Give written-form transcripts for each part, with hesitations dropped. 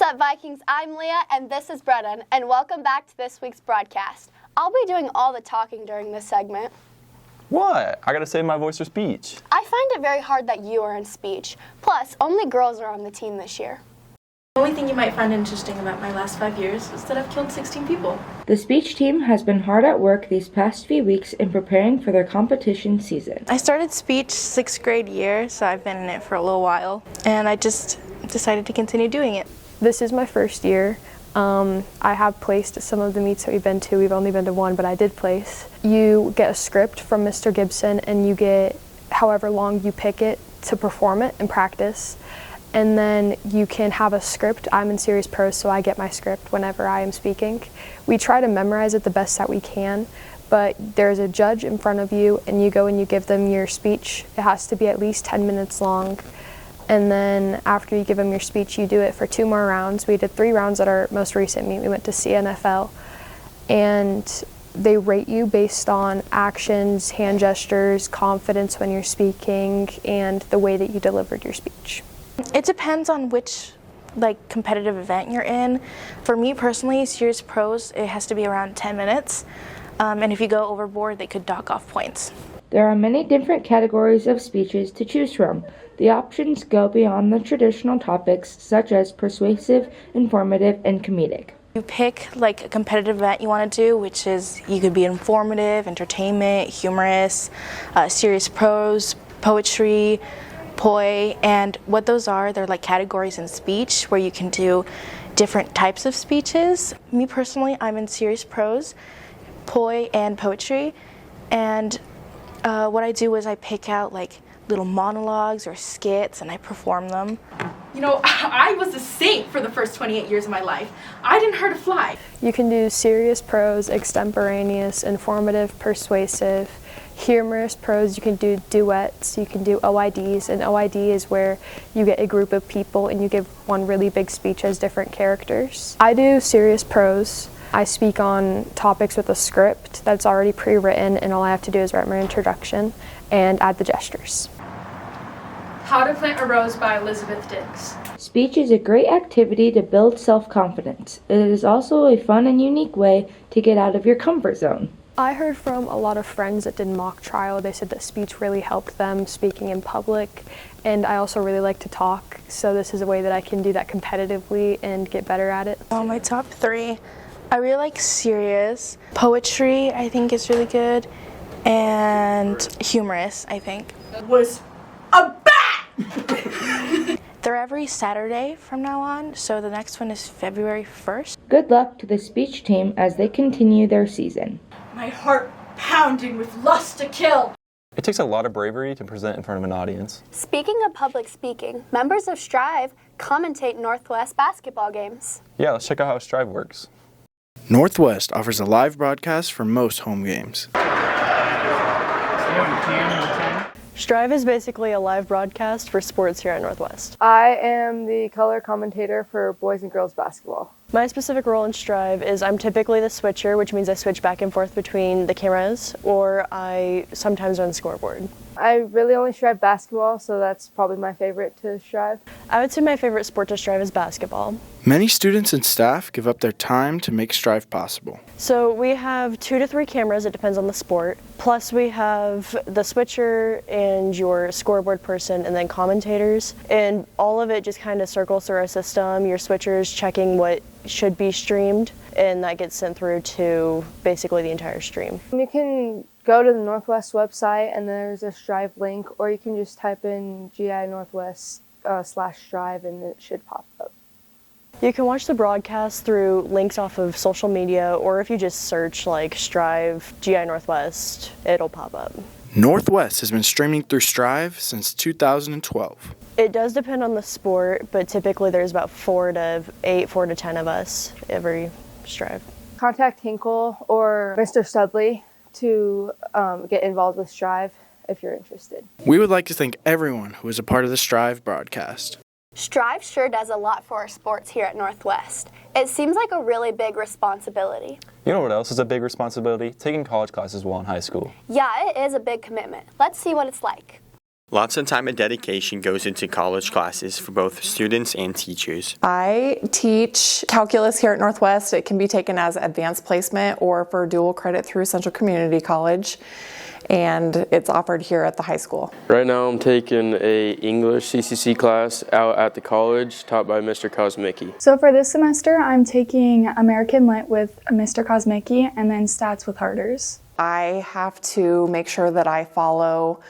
up, Vikings? I'm Leah, and this is Brennen, and welcome back to this week's broadcast. I'll be doing all the talking during this segment. What? I gotta save my voice for speech. I find it very hard that you are in speech. Plus, only girls are on the team this year. The only thing you might find interesting about my last 5 years is that I've killed 16 people. The speech team has been hard at work these past few weeks in preparing for their competition season. I started speech 6th grade year, so I've been in it for a little while, and I just decided to continue doing it. This is my first year. I have placed at some of the meets that we've been to. We've only been to one, but I did place. You get a script from Mr. Gibson, and you get however long you pick it to perform it and practice. And then you can have a script. I'm in serious prose, so I get my script whenever I am speaking. We try to memorize it the best that we can, but there's a judge in front of you, and you go and you give them your speech. It has to be at least 10 minutes long. And then after you give them your speech, you do it for 2 more rounds. We did 3 rounds at our most recent meet. We went to CNFL, and they rate you based on actions, hand gestures, confidence when you're speaking, and the way that you delivered your speech. It depends on which competitive event you're in. For me personally, serious prose, it has to be around 10 minutes. And if you go overboard, they could dock off points. There are many different categories of speeches to choose from. The options go beyond the traditional topics such as persuasive, informative, and comedic. You pick a competitive event you want to do, which is you could be informative, entertainment, humorous, serious prose, poetry, poi, and what those are, they're like categories in speech where you can do different types of speeches. Me personally, I'm in serious prose, poi, and poetry, and what I do is I pick out little monologues or skits and I perform them. You know, I was a saint for the first 28 years of my life. I didn't hurt a fly. You can do serious prose, extemporaneous, informative, persuasive, humorous prose. You can do duets, you can do OIDs, and OID is where you get a group of people and you give one really big speech as different characters. I do serious prose. I speak on topics with a script that's already pre-written, and all I have to do is write my introduction and add the gestures. How to Plant a Rose by Elizabeth Diggs. Speech is a great activity to build self-confidence. It is also a fun and unique way to get out of your comfort zone. I heard from a lot of friends that did mock trial. They said that speech really helped them speaking in public, and I also really like to talk, so this is a way that I can do that competitively and get better at it. My top 3, I really like serious. Poetry, I think, is really good, and humorous, I think. Was a bat! They're every Saturday from now on, so the next one is February 1st. Good luck to the speech team as they continue their season. My heart pounding with lust to kill. It takes a lot of bravery to present in front of an audience. Speaking of public speaking, members of Striv commentate Northwest basketball games. Yeah, let's check out how Striv works. Northwest offers a live broadcast for most home games. Striv is basically a live broadcast for sports here at Northwest. I am the color commentator for boys and girls basketball. My specific role in Striv is I'm typically the switcher, which means I switch back and forth between the cameras, or I sometimes run the scoreboard. I really only strive basketball, so that's probably my favorite to strive. I would say my favorite sport to strive is basketball. Many students and staff give up their time to make Strive possible. So we have 2 to 3 cameras, it depends on the sport. Plus we have the switcher and your scoreboard person and then commentators. And all of it just kind of circles through our system. Your switcher's checking what should be streamed, and that gets sent through to basically the entire stream. You can go to the Northwest website and there's a Strive link, or you can just type in GI Northwest /Strive and it should pop up. You can watch the broadcast through links off of social media, or if you just search Strive GI Northwest, it'll pop up. Northwest has been streaming through Strive since 2012. It does depend on the sport, but typically there's about 4 to 10 of us every Strive. Contact Hinkle or Mr. Studley to get involved with Strive if you're interested. We would like to thank everyone who was a part of the Strive broadcast. Striv sure does a lot for our sports here at Northwest. It seems like a really big responsibility. You know what else is a big responsibility? Taking college classes while in high school. Yeah, it is a big commitment. Let's see what it's like. Lots of time and dedication goes into college classes for both students and teachers. I teach calculus here at Northwest. It can be taken as advanced placement or for dual credit through Central Community College, and it's offered here at the high school. Right now I'm taking a English CCC class out at the college taught by Mr. Kosmicki. So for this semester I'm taking American Lit with Mr. Kosmicki and then Stats with Harders. I have to make sure that I follow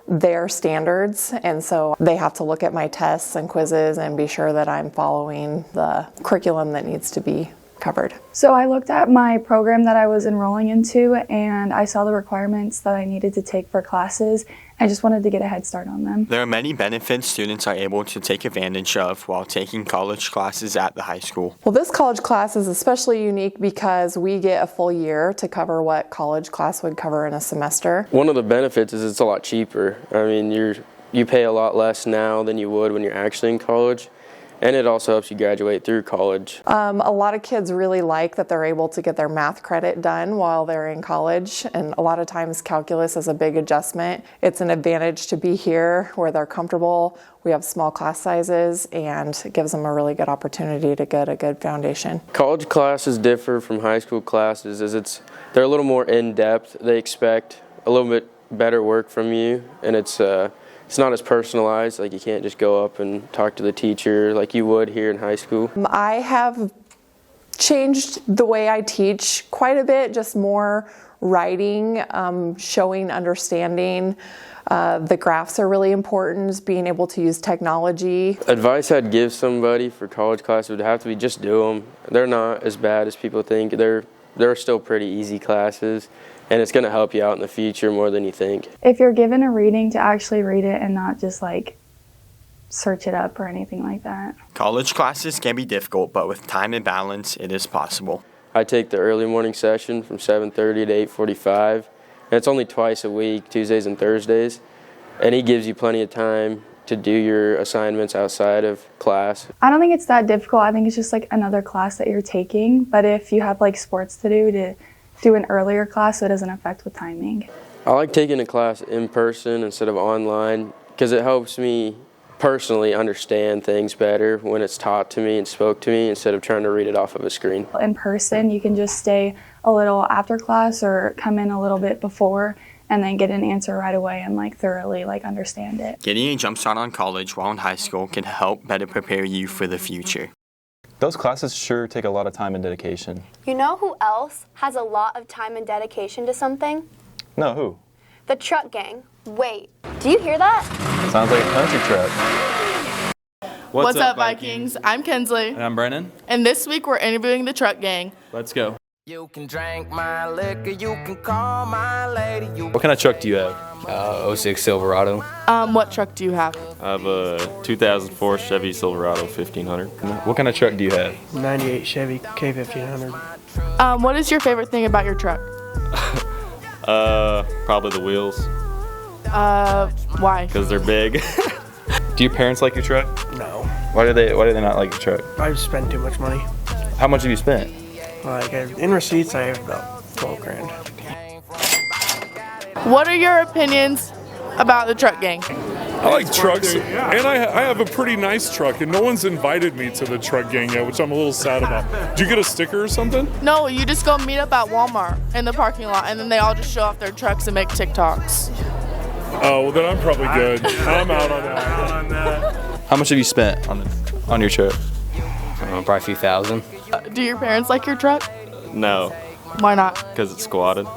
their standards, and so they have to look at my tests and quizzes and be sure that I'm following the curriculum that needs to be covered. So I looked at my program that I was enrolling into and I saw the requirements that I needed to take for classes. I just wanted to get a head start on them. There are many benefits students are able to take advantage of while taking college classes at the high school. Well, this college class is especially unique because we get a full year to cover what college class would cover in a semester. One of the benefits is it's a lot cheaper. I mean, you pay a lot less now than you would when you're actually in college. And it also helps you graduate through college. A lot of kids really like that they're able to get their math credit done while they're in college, and a lot of times calculus is a big adjustment. It's an advantage to be here where they're comfortable. We have small class sizes, and it gives them a really good opportunity to get a good foundation. College classes differ from high school classes as they're a little more in-depth. They expect a little bit better work from you, and it's not as personalized. Like, you can't just go up and talk to the teacher like you would here in high school. I have changed the way I teach quite a bit, just more writing, showing understanding. The graphs are really important, being able to use technology. Advice I'd give somebody for college classes would have to be just do them. They're not as bad as people think. They're still pretty easy classes. And it's going to help you out in the future more than you think. If you're given a reading, to actually read it and not just like search it up or anything like that. College classes can be difficult, but with time and balance, it is possible. I take the early morning session from 7:30 to 8:45, and it's only twice a week, Tuesdays and Thursdays, and he gives you plenty of time to do your assignments outside of class. I don't think it's that difficult. I think it's just like another class that you're taking, but if you have like sports to do an earlier class so it doesn't affect with timing. I like taking a class in person instead of online because it helps me personally understand things better when it's taught to me and spoke to me instead of trying to read it off of a screen. In person, you can just stay a little after class or come in a little bit before and then get an answer right away and like thoroughly like understand it. Getting a jump start on college while in high school can help better prepare you for the future. Those classes sure take a lot of time and dedication. You know who else has a lot of time and dedication to something? No, who? The truck gang. Wait, do you hear that? Sounds like a country truck. What's up, Vikings? I'm Kinsley. And I'm Brennen. And this week we're interviewing the truck gang. Let's go. You can drink my liquor, you can call my lady. What kind of truck do you have? 06 Silverado. What truck do you have? I have a 2004 Chevy Silverado 1500. What kind of truck do you have? 98 Chevy K1500. What is your favorite thing about your truck? Probably the wheels. Why? Because they're big. Do your parents like your truck? No. Why do they not like your truck? I spend too much money. How much have you spent? Like, in receipts, I have about 12 grand. What are your opinions about the truck gang? I like trucks, and I have a pretty nice truck, and no one's invited me to the truck gang yet, which I'm a little sad about. Did you get a sticker or something? No, you just go meet up at Walmart in the parking lot, and then they all just show off their trucks and make TikToks. Oh, well then I'm probably good. I'm out on that. How much have you spent on your truck? Probably a few thousand. Do your parents like your truck? No. Why not? Because it's squatted.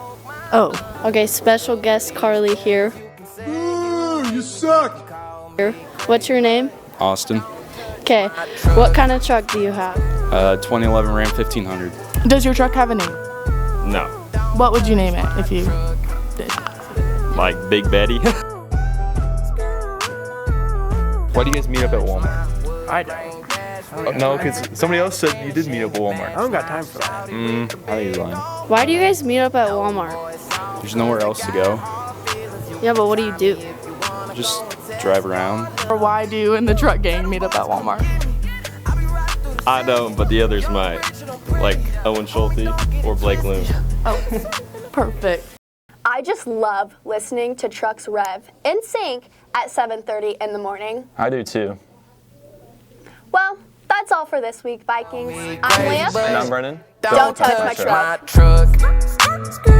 Oh. Okay, special guest Carly here. Ooh, you suck. What's your name? Austin. Okay, what kind of truck do you have? 2011 Ram 1500. Does your truck have a name? No. What would you name it if you did? Like Big Betty. Why do you guys meet up at Walmart? I don't. No, because somebody else said you did meet up at Walmart. I don't got time for that. I think you're lying. Why do you guys meet up at Walmart? There's nowhere else to go. Yeah, but what do you do? Just drive around. Or why do you and the truck gang meet up at Walmart? I don't, but the others might. Like Owen Schulte or Blake Loom. Oh, perfect. I just love listening to trucks rev in sync at 7:30 in the morning. I do too. Well, that's all for this week, Vikings. I'm Leah. And I'm Brennen. Don't touch my truck. truck.